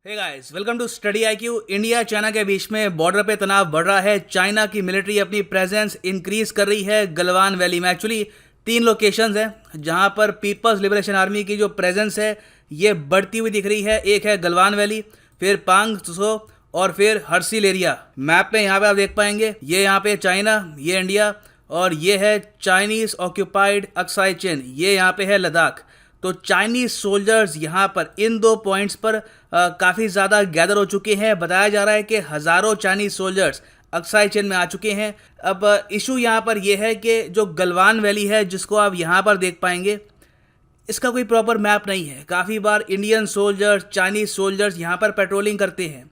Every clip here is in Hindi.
Hey guys, welcome to study IQ. India China के बीच में बॉर्डर पे तनाव बढ़ रहा है। चाइना की मिलिट्री अपनी प्रेजेंस इंक्रीज कर रही है गलवान वैली में। एक्चुअली 3 लोकेशंस हैं जहां पर पीपल्स लिबरेशन आर्मी की जो प्रेजेंस है ये बढ़ती हुई दिख रही है। एक है गलवान वैली, फिर पांग त्सो और फिर हर्सिल एरिया। मैप में यहाँ पे आप देख पाएंगे, ये यहाँ पे चाइना, ये इंडिया और ये है चाइनीज ऑक्यूपाइड अक्साई चीन, ये यहाँ पे है लद्दाख। तो चाइनीज सोल्जर्स यहाँ पर इन 2 पॉइंट्स पर काफ़ी ज़्यादा गैदर हो चुके हैं। बताया जा रहा है कि हज़ारों चाइनीज सोल्जर्स अक्साई चीन में आ चुके हैं। अब इशू यहाँ पर यह है कि जो गलवान वैली है जिसको आप यहाँ पर देख पाएंगे, इसका कोई प्रॉपर मैप नहीं है। काफ़ी बार इंडियन सोल्जर्स, चाइनीज सोल्जर्स यहाँ पर पेट्रोलिंग करते हैं।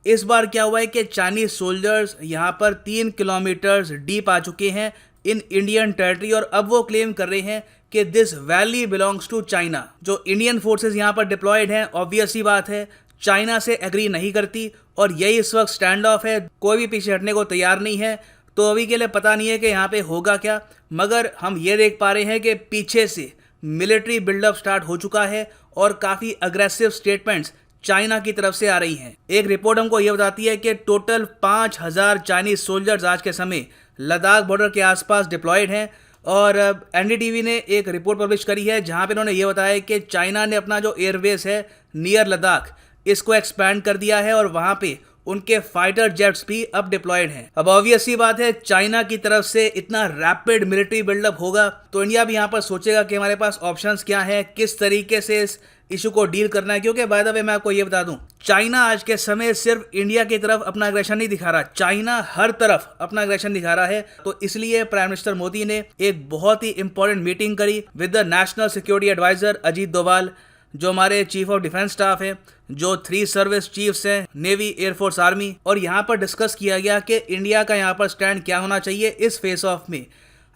इस बार क्या हुआ है कि चाइनीज सोल्जर्स यहाँ पर 3 किलोमीटर्स डीप आ चुके हैं इन इंडियन टेरिटरी और अब वो क्लेम कर रहे हैं कि this valley belongs to China. जो इंडियन फोर्सेस यहाँ पर डिप्लॉयड हैं, ऑब्वियस सी बात है, चाइना से एग्री नहीं करती और यही इस वक्त स्टैंड ऑफ है। कोई भी पीछे हटने को तैयार नहीं है। तो अभी के लिए पता नहीं है कि यहाँ पे होगा क्या, मगर हम ये देख पा रहे हैं कि पीछे से मिलिट्री बिल्डअप स्टार्ट हो चुका है और काफ़ी अग्रेसिव स्टेटमेंट्स चाइना की तरफ से आ रही हैं। एक रिपोर्ट हमको ये बताती है कि टोटल 5000 चाइनीज सोल्जर्स आज के समय लद्दाख बॉर्डर के आसपास डिप्लॉयड हैं। और एनडीटीवी ने एक रिपोर्ट पब्लिश करी है जहां पे उन्होंने ये बताया कि चाइना ने अपना जो एयरबेस है नियर लद्दाख, इसको एक्सपैंड कर दिया है और वहां पे उनके फाइटर जेट्स भी अब डिप्लॉयड हैं। अब ऑब्वियस सी बात है, चाइना की तरफ से इतना रैपिड मिलिट्री बिल्डअप होगा तो इंडिया भी यहाँ पर सोचेगा कि हमारे पास ऑप्शंस क्या हैं, किस तरीके से इस इशू को डील करना है। क्योंकि बाय द वे मैं आपको ये बता दूं, चाइना आज के समय सिर्फ इंडिया की तरफ अपना अग्रेशन नहीं दिखा रहा, चाइना हर तरफ अपना अग्रेशन दिखा रहा है। तो इसलिए प्राइम मिनिस्टर मोदी ने एक बहुत ही इंपॉर्टेंट मीटिंग करी with the national security advisor Ajit Doval, जो हमारे चीफ ऑफ डिफेंस स्टाफ है, जो 3 सर्विस चीफ्स हैं, नेवी, एयरफोर्स, आर्मी, और यहाँ पर डिस्कस किया गया कि इंडिया का यहाँ पर स्टैंड क्या होना चाहिए इस फेस ऑफ में।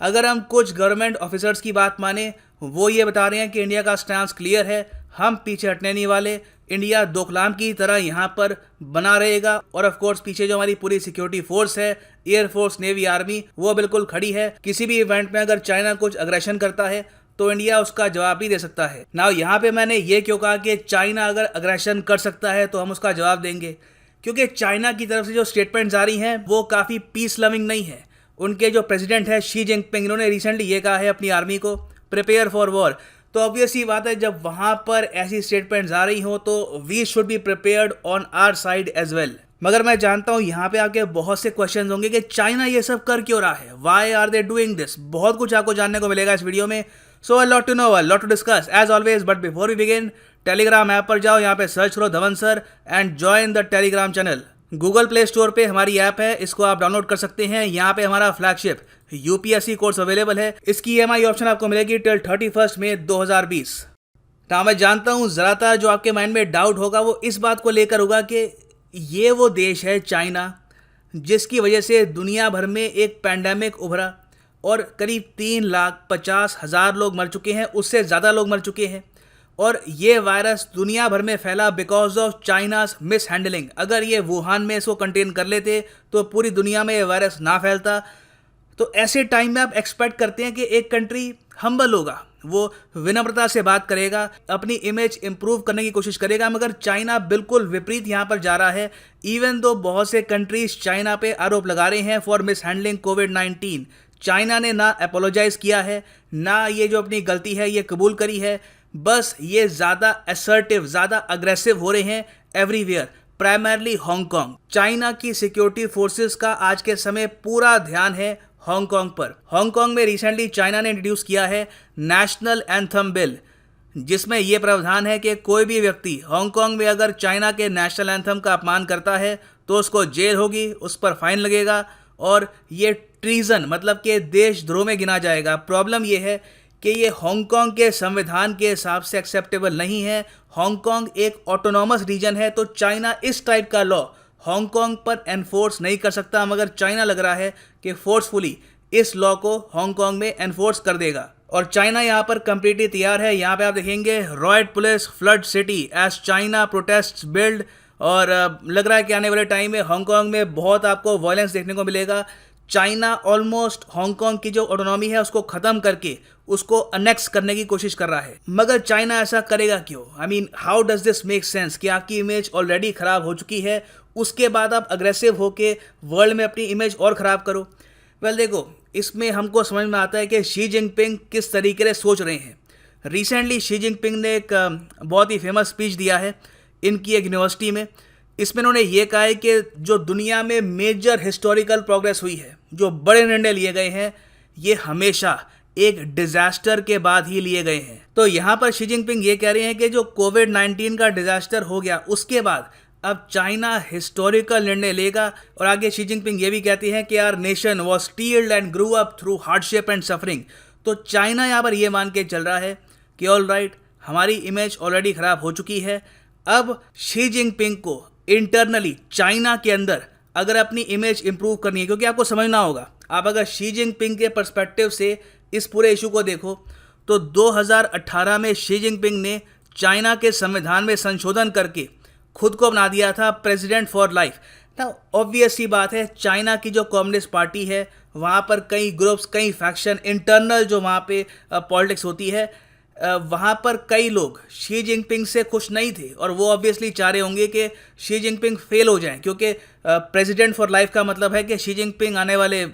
अगर हम कुछ गवर्नमेंट ऑफिसर्स की बात माने, वो ये बता रहे हैं कि इंडिया का स्टैंड क्लियर है, हम पीछे हटने नहीं वाले, इंडिया डोकलाम की तरह यहाँ पर बना रहेगा। और ऑफ कोर्स पीछे जो हमारी पूरी सिक्योरिटी फोर्स है, एयरफोर्स, नेवी, आर्मी, वो बिल्कुल खड़ी है। किसी भी इवेंट में अगर चाइना कुछ अग्रेशन करता है तो इंडिया उसका जवाब भी दे सकता है। नाउ यहाँ पे मैंने ये क्यों कहा कि चाइना अगर अग्रेशन कर सकता है तो हम उसका जवाब देंगे, क्योंकि चाइना की तरफ से जो स्टेटमेंट्स आ रही हैं वो काफ़ी पीस लविंग नहीं है। उनके जो प्रेसिडेंट है शी जिनपिंग, इन्होंने रिसेंटली ये कहा है अपनी आर्मी को प्रिपेयर फॉर वॉर। तो ऑब्वियस ही बात है, जब वहाँ पर ऐसी स्टेटमेंट्स आ रही हो तो we should be prepared on our side as well. मगर मैं जानता हूँ यहाँ पे आपके बहुत से क्वेश्चंस होंगे कि चाइना ये सब कर क्यों रहा है, why are they doing this. बहुत कुछ आपको जानने को मिलेगा इस वीडियो में। So a lot to know, a lot to discuss as always. But before we begin, Telegram app पर जाओ, यहाँ पे सर्च करो Dhawan sir and join the Telegram channel. Google Play Store पे हमारी ऐप है, इसको आप डाउनलोड कर सकते हैं। यहाँ पे हमारा फ्लैगशिप यूपीएससी कोर्स अवेलेबल है। इसकी ईएमआई ऑप्शन आपको मिलेगी टिल 31 मई 2020। ना मैं जानता हूँ ज़्यादातर जो आपके माइंड में डाउट होगा वो इस बात को लेकर होगा कि ये वो देश है चाइना जिसकी वजह से दुनिया भर में एक पैंडेमिक उभरा और करीब 3,50,000 लोग मर चुके हैं, उससे ज़्यादा लोग मर चुके हैं। और ये वायरस दुनिया भर में फैला because of China's miss handling. अगर ये वुहान में इसको कंटेन कर लेते तो पूरी दुनिया में ये वायरस ना फैलता। तो ऐसे टाइम में आप एक्सपेक्ट करते हैं कि एक कंट्री हम्बल होगा, वो विनम्रता से बात करेगा, अपनी इमेज इंप्रूव करने की कोशिश करेगा। मगर चाइना बिल्कुल विपरीत यहाँ पर जा रहा है। इवन दो बहुत से कंट्रीज चाइना पे आरोप लगा रहे हैं for miss handling covid, China ने ना अपोलोजाइज किया है, ना ये जो अपनी गलती है ये कबूल करी है। बस ये ज़्यादा असर्टिव, ज़्यादा अग्रेसिव हो रहे हैं एवरीवेयर, प्राइमरली हांगकांग। चाइना की सिक्योरिटी फोर्सेस का आज के समय पूरा ध्यान है हांगकांग पर। हांगकांग में रिसेंटली चाइना ने इंट्रोड्यूस किया है नेशनल एंथम बिल, जिसमें यह प्रावधान है कि कोई भी व्यक्ति हांगकांग में अगर चाइना के नेशनल एंथम का अपमान करता है तो उसको जेल होगी, उस पर फाइन लगेगा और ये ट्रीजन मतलब कि देशद्रोह में गिना जाएगा। प्रॉब्लम यह है कि ये हांगकांग के संविधान के हिसाब से एक्सेप्टेबल नहीं है। हांगकांग एक ऑटोनॉमस रीजन है, तो चाइना इस टाइप का लॉ हांगकांग पर एनफोर्स नहीं कर सकता। मगर चाइना लग रहा है कि फोर्सफुली इस लॉ को हांगकांग में एनफोर्स कर देगा और चाइना यहाँ पर कंप्लीटली तैयार है। यहाँ पे आप देखेंगे riot police flood city as China protest build. और लग रहा है कि आने वाले टाइम में हांगकांग में बहुत आपको वायलेंस देखने को मिलेगा। चाइना ऑलमोस्ट हांगकांग की जो ऑटोनॉमी है उसको ख़त्म करके उसको अनेक्स करने की कोशिश कर रहा है। मगर चाइना ऐसा करेगा क्यों? I mean how does this make sense कि आपकी इमेज ऑलरेडी ख़राब हो चुकी है, उसके बाद आप अग्रेसिव होके वर्ल्ड में अपनी इमेज और ख़राब करो। वेल देखो, इसमें हमको समझ में आता है कि शी जिनपिंग किस तरीके से सोच रहे हैं। रिसेंटली शी जिनपिंग ने एक बहुत ही फेमस स्पीच दिया है इनकी एक यूनिवर्सिटी में। इसमें उन्होंने ये कहा है कि जो दुनिया में मेजर हिस्टोरिकल प्रोग्रेस हुई है, जो बड़े निर्णय लिए गए हैं, ये हमेशा एक डिजास्टर के बाद ही लिए गए हैं। तो यहाँ पर शी जिनपिंग ये कह रहे हैं कि जो कोविड-19 का डिजास्टर हो गया उसके बाद अब चाइना हिस्टोरिकल निर्णय लेगा। और आगे शी जिनपिंग ये भी कहती हैं कि our nation was steeled and grew up through hardship and suffering. तो चाइना यहाँ पर ये मान के चल रहा है कि ऑल राइट, हमारी इमेज ऑलरेडी ख़राब हो चुकी है, अब शी जिनपिंग को इंटरनली चाइना के अंदर अगर अपनी इमेज इंप्रूव करनी है, क्योंकि आपको समझना होगा, आप अगर शी जिनपिंग के पर्सपेक्टिव से इस पूरे इशू को देखो तो 2018 में शी जिनपिंग ने चाइना के संविधान में संशोधन करके खुद को बना दिया था प्रेसिडेंट फॉर लाइफ। ना ऑब्वियस सी बात है, चाइना की जो कम्युनिस्ट पार्टी है वहाँ पर कई ग्रुप्स, कई फैक्शन, इंटरनल जो वहाँ पे पॉलिटिक्स होती है, वहाँ पर कई लोग शी जिनपिंग से खुश नहीं थे और वो ऑब्वियसली चाह रहे होंगे कि शी जिनपिंग फेल हो जाएं, क्योंकि प्रेसिडेंट फॉर लाइफ का मतलब है कि शी जिनपिंग आने वाले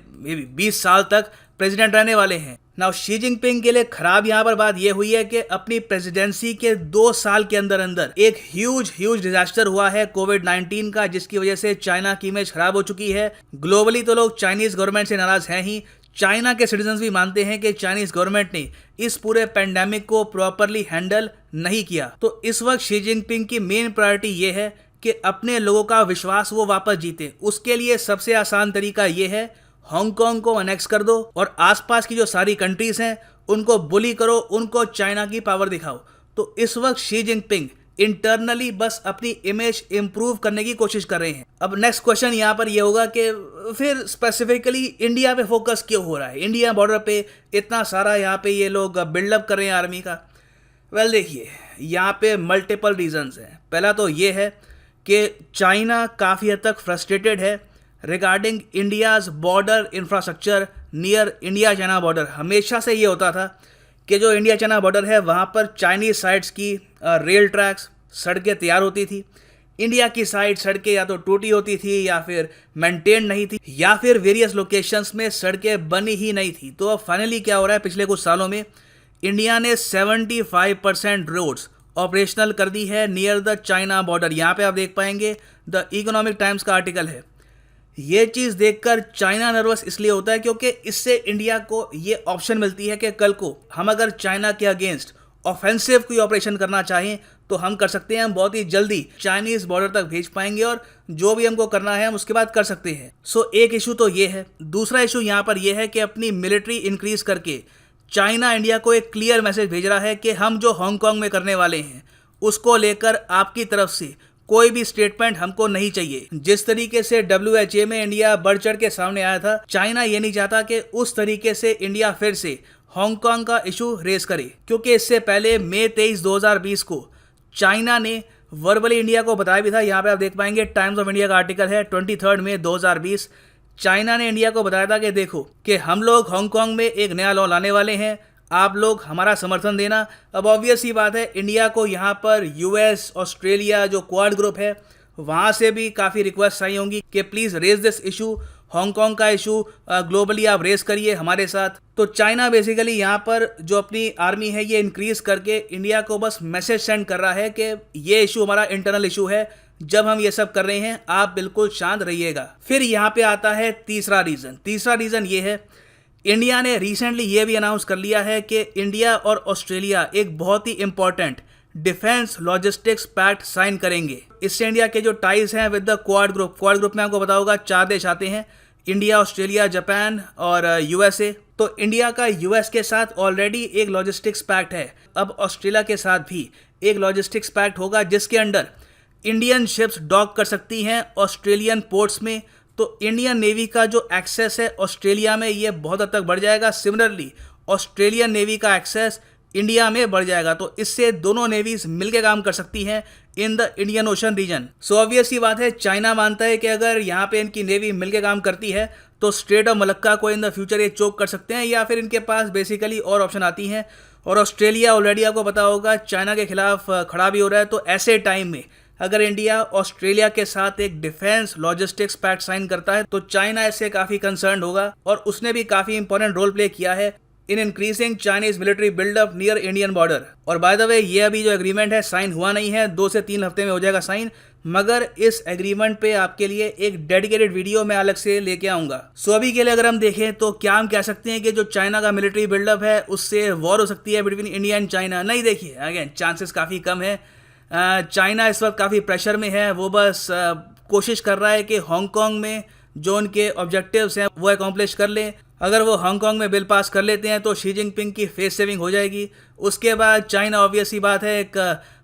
20 साल तक प्रेसिडेंट रहने वाले हैं। नाउ शी जिनपिंग के लिए खराब यहाँ पर बात यह हुई है कि अपनी प्रेसिडेंसी के 2 साल के अंदर अंदर एक ह्यूज डिजास्टर हुआ है कोविड-19 का, जिसकी वजह से चाइना की इमेज खराब हो चुकी है। ग्लोबली तो लोग चाइनीज गवर्नमेंट से नाराज हैं ही, चाइना के सिटीजन्स भी मानते हैं कि चाइनीज गवर्नमेंट ने इस पूरे पेंडेमिक को प्रॉपरली हैंडल नहीं किया। तो इस वक्त शी जिनपिंग की मेन प्रायोरिटी ये है कि अपने लोगों का विश्वास वो वापस जीते। उसके लिए सबसे आसान तरीका ये है, हांगकांग को अनेक्स कर दो और आसपास की जो सारी कंट्रीज हैं उनको बुली करो, उनको चाइना की पावर दिखाओ। तो इस वक्त शी जिनपिंग इंटरनली बस अपनी इमेज इंप्रूव करने की कोशिश कर रहे हैं। अब नेक्स्ट क्वेश्चन यहाँ पर ये होगा कि फिर स्पेसिफिकली इंडिया पे फोकस क्यों हो रहा है, इंडिया बॉर्डर पे इतना सारा यहाँ पे ये लोग बिल्डअप कर रहे हैं आर्मी का। वेल देखिए, यहाँ पे मल्टीपल रीजंस हैं। पहला तो ये है कि चाइना काफ़ी हद तक फ्रस्ट्रेटेड है regarding India's border infrastructure near India China border. हमेशा से ये होता था कि जो इंडिया चाइना बॉर्डर है वहाँ पर चाइनीज़ साइड्स की रेल ट्रैक्स, सड़कें तैयार होती थी, इंडिया की साइड सड़कें या तो टूटी होती थी या फिर मेंटेन नहीं थी या फिर वेरियस लोकेशंस में सड़कें बनी ही नहीं थी। तो अब फाइनली क्या हो रहा है, पिछले कुछ सालों में इंडिया ने 75% रोड्स ऑपरेशनल कर दी है नियर द चाइना बॉर्डर। यहाँ पे आप देख पाएंगे द इकोनॉमिक टाइम्स का आर्टिकल है। ये चीज़ देखकर चाइना नर्वस इसलिए होता है क्योंकि इससे इंडिया को ये ऑप्शन मिलती है कि कल को हम अगर चाइना के अगेंस्ट ऑफेंसिव कोई ऑपरेशन करना चाहें तो हम कर सकते हैं, हम बहुत ही जल्दी चाइनीज़ बॉर्डर तक भेज पाएंगे और जो भी हमको करना है हम उसके बाद कर सकते हैं। सो एक इशू तो ये है। दूसरा इशू यहाँ पर यह है कि अपनी मिलिट्री इंक्रीज करके चाइना इंडिया को एक क्लियर मैसेज भेज रहा है कि हम जो हांगकांग में करने वाले हैं उसको लेकर आपकी तरफ से कोई भी स्टेटमेंट हमको नहीं चाहिए। जिस तरीके से WHA में इंडिया बढ़ चढ़ के सामने आया था, चाइना ये नहीं चाहता कि उस तरीके से इंडिया फिर से हांगकांग का इशू रेज करे, क्योंकि इससे पहले मई 23, 2020 को चाइना ने वर्बली इंडिया को बताया भी था। यहाँ पे आप देख पाएंगे टाइम्स ऑफ इंडिया का आर्टिकल है 23 मई 2020। चाइना ने इंडिया को बताया था कि देखो कि हम लोग हांगकांग में एक नया लॉ लाने वाले हैं, आप लोग हमारा समर्थन देना। अब ऑब्वियस ही बात है, इंडिया को यहाँ पर US, ऑस्ट्रेलिया जो क्वाड ग्रुप है वहाँ से भी काफ़ी रिक्वेस्ट आई होंगी कि please raise this issue, Hong Kong का इशू ग्लोबली आप रेज करिए हमारे साथ। तो चाइना बेसिकली यहाँ पर जो अपनी आर्मी है ये इंक्रीज करके इंडिया को बस मैसेज सेंड कर रहा है कि ये इशू हमारा इंटरनल इशू है, जब हम ये सब कर रहे हैं आप बिल्कुल शांत रहिएगा। फिर यहाँ पे आता है तीसरा रीज़न ये है, इंडिया ने रिसेंटली ये भी अनाउंस कर लिया है कि इंडिया और ऑस्ट्रेलिया एक बहुत ही important defence logistics pact sign करेंगे। इससे इंडिया के जो टाइज हैं विद द क्वाड ग्रुप में आपको पता होगा 4 देश आते हैं, इंडिया, ऑस्ट्रेलिया, जापान और USA। तो इंडिया का US के साथ ऑलरेडी एक लॉजिस्टिक्स पैक्ट है, अब ऑस्ट्रेलिया के साथ भी एक लॉजिस्टिक्स पैक्ट होगा जिसके अंडर इंडियन शिप्स डॉक कर सकती हैं ऑस्ट्रेलियन पोर्ट्स में। तो इंडियन नेवी का जो एक्सेस है ऑस्ट्रेलिया में ये बहुत हद तक बढ़ जाएगा। सिमिलरली ऑस्ट्रेलियन नेवी का एक्सेस इंडिया में बढ़ जाएगा। तो इससे दोनों नेवीज मिलकर काम कर सकती हैं in the Indian Ocean region. So obvious ही बात है, चाइना मानता है कि अगर यहाँ पे इनकी नेवी मिलकर काम करती है तो स्ट्रेट ऑफ मलक्का को इन द फ्यूचर ये चोक कर सकते हैं, या फिर इनके पास बेसिकली और ऑप्शन आती हैं। और ऑस्ट्रेलिया ऑलरेडी आपको पता होगा चाइना के खिलाफ खड़ा भी हो रहा है, तो ऐसे टाइम में अगर इंडिया ऑस्ट्रेलिया के साथ एक डिफेंस लॉजिस्टिक्स पैक्ट साइन करता है तो चाइना इससे काफी कंसर्न होगा, और उसने भी काफी इंपॉर्टेंट रोल प्ले किया है in increasing Chinese military buildup near Indian border. और बाय द वे ये अभी जो एग्रीमेंट है साइन हुआ नहीं है, 2 से 3 हफ्ते में हो जाएगा साइन, मगर इस एग्रीमेंट पे आपके लिए एक डेडिकेटेड वीडियो मैं अलग से लेके आऊंगा। सो अभी के लिए अगर हम देखें तो क्या हम कह सकते हैं कि जो चाइना का मिलिट्री बिल्डअप है उससे वॉर हो सकती है बिटवीन इंडिया एंड चाइना? नहीं, देखिए अगेन चांसेस काफ़ी कम है। चाइना इस वक्त काफ़ी प्रेशर में है, वो बस कोशिश कर रहा है कि हांगकांग में जो उनके ऑब्जेक्टिव्स हैं वो अकॉम्प्लिश कर लें। अगर वो हांगकांग में बिल पास कर लेते हैं तो शी जिनपिंग की फेस सेविंग हो जाएगी। उसके बाद चाइना ऑब्वियस ही बात है एक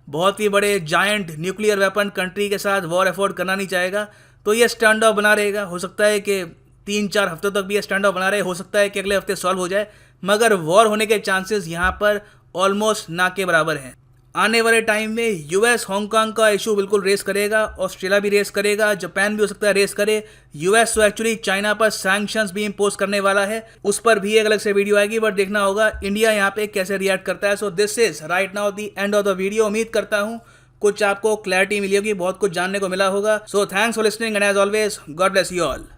बहुत ही बड़े जायंट न्यूक्लियर वेपन कंट्री के साथ वॉर अफोर्ड करना नहीं चाहेगा, तो ये स्टैंड ऑफ बना रहेगा। हो सकता है कि 3-4 हफ्तों तक भी ये स्टैंड ऑफ बना रहे, हो सकता है कि अगले हफ्ते सॉल्व हो जाए, मगर वॉर होने के चांसेस यहाँ पर ऑलमोस्ट ना के बराबर हैं। आने वाले टाइम में यूएस हांगकांग का इशू बिल्कुल रेस करेगा, ऑस्ट्रेलिया भी रेस करेगा, जापान भी हो सकता है रेस करे। यूएस तो एक्चुअली चाइना पर सैंक्शंस भी इंपोज करने वाला है, उस पर भी एक अलग से वीडियो आएगी, बट देखना होगा इंडिया यहाँ पे कैसे रिएक्ट करता है। So this is right now the end of the video. उम्मीद करता हूँ कुछ आपको क्लैरिटी मिली होगी, बहुत कुछ जानने को मिला होगा। So thanks for listening and as always God bless you all.